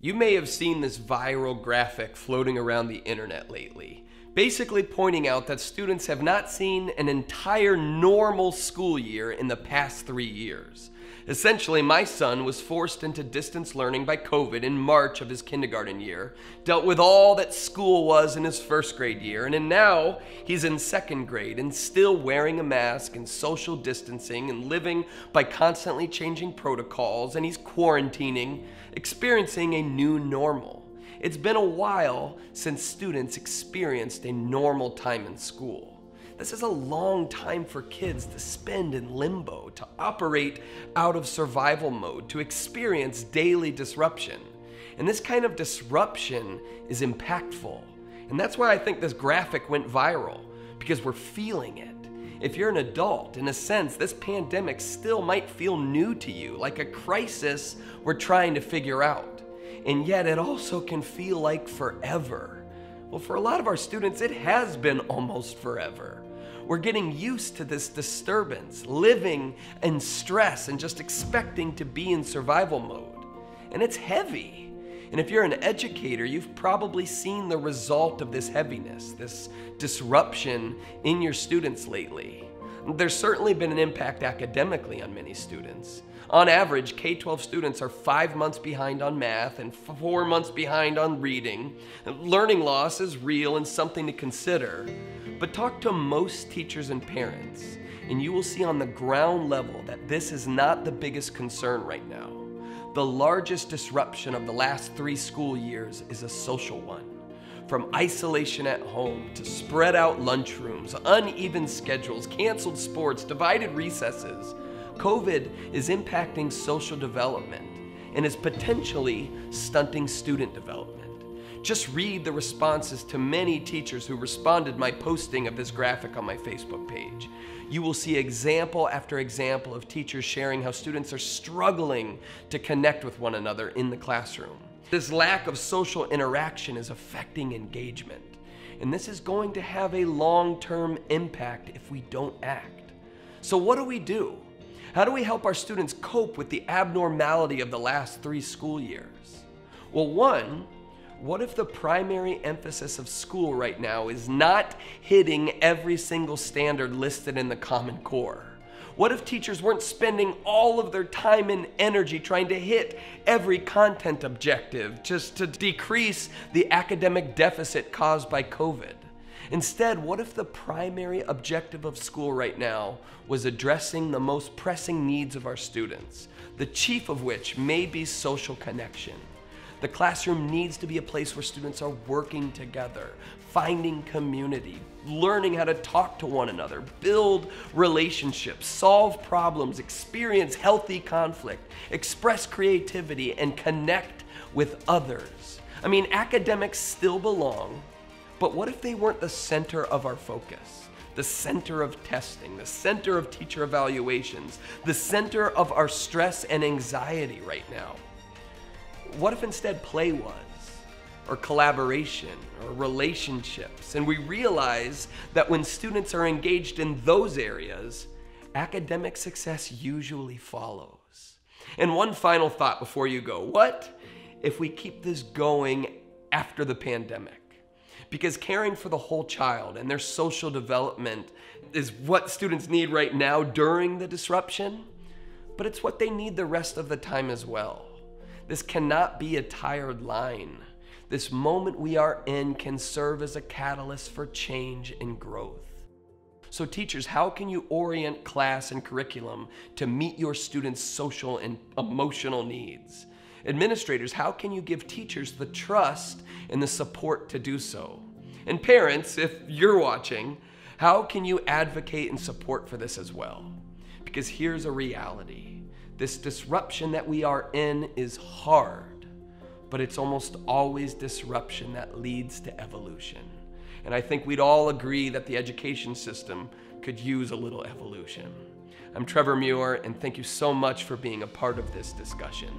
You may have seen this viral graphic floating around the internet lately, basically pointing out that students have not seen an entire normal school year in the past 3 years. Essentially, my son was forced into distance learning by COVID in March of his kindergarten year, dealt with all that school was in his first grade year, and now he's in second grade and still wearing a mask and social distancing and living by constantly changing protocols, and he's quarantining, experiencing a new normal. It's been a while since students experienced a normal time in school. This is a long time for kids to spend in limbo, to operate out of survival mode, to experience daily disruption. And this kind of disruption is impactful. And that's why I think this graphic went viral, because we're feeling it. If you're an adult, in a sense, this pandemic still might feel new to you, like a crisis we're trying to figure out. And yet it also can feel like forever. Well, for a lot of our students, it has been almost forever. We're getting used to this disturbance, living in stress and just expecting to be in survival mode. And it's heavy. And if you're an educator, you've probably seen the result of this heaviness, this disruption in your students lately. There's certainly been an impact academically on many students. On average, K-12 students are 5 months behind on math and 4 months behind on reading. Learning loss is real and something to consider. But talk to most teachers and parents, and you will see on the ground level that this is not the biggest concern right now. The largest disruption of the last 3 school years is a social one. From isolation at home to spread out lunchrooms, uneven schedules, canceled sports, divided recesses, COVID is impacting social development and is potentially stunting student development. Just read the responses to many teachers who responded to my posting of this graphic on my Facebook page. You will see example after example of teachers sharing how students are struggling to connect with one another in the classroom. This lack of social interaction is affecting engagement, and this is going to have a long-term impact if we don't act. So what do? How do we help our students cope with the abnormality of the last 3 school years? Well, one, what if the primary emphasis of school right now is not hitting every single standard listed in the Common Core? What if teachers weren't spending all of their time and energy trying to hit every content objective just to decrease the academic deficit caused by COVID? Instead, what if the primary objective of school right now was addressing the most pressing needs of our students, the chief of which may be social connection? The classroom needs to be a place where students are working together, finding community, learning how to talk to one another, build relationships, solve problems, experience healthy conflict, express creativity, and connect with others. I mean, academics still belong, but what if they weren't the center of our focus? The center of testing, the center of teacher evaluations, the center of our stress and anxiety right now? What if instead play was, or collaboration, or relationships, and we realize that when students are engaged in those areas, academic success usually follows? And one final thought before you go, what if we keep this going after the pandemic? Because caring for the whole child and their social development is what students need right now during the disruption, but it's what they need the rest of the time as well. This cannot be a tired line. This moment we are in can serve as a catalyst for change and growth. So teachers, how can you orient class and curriculum to meet your students' social and emotional needs? Administrators, how can you give teachers the trust and the support to do so? And parents, if you're watching, how can you advocate and support for this as well? Because here's a reality. This disruption that we are in is hard, but it's almost always disruption that leads to evolution. And I think we'd all agree that the education system could use a little evolution. I'm Trevor Muir, and thank you so much for being a part of this discussion.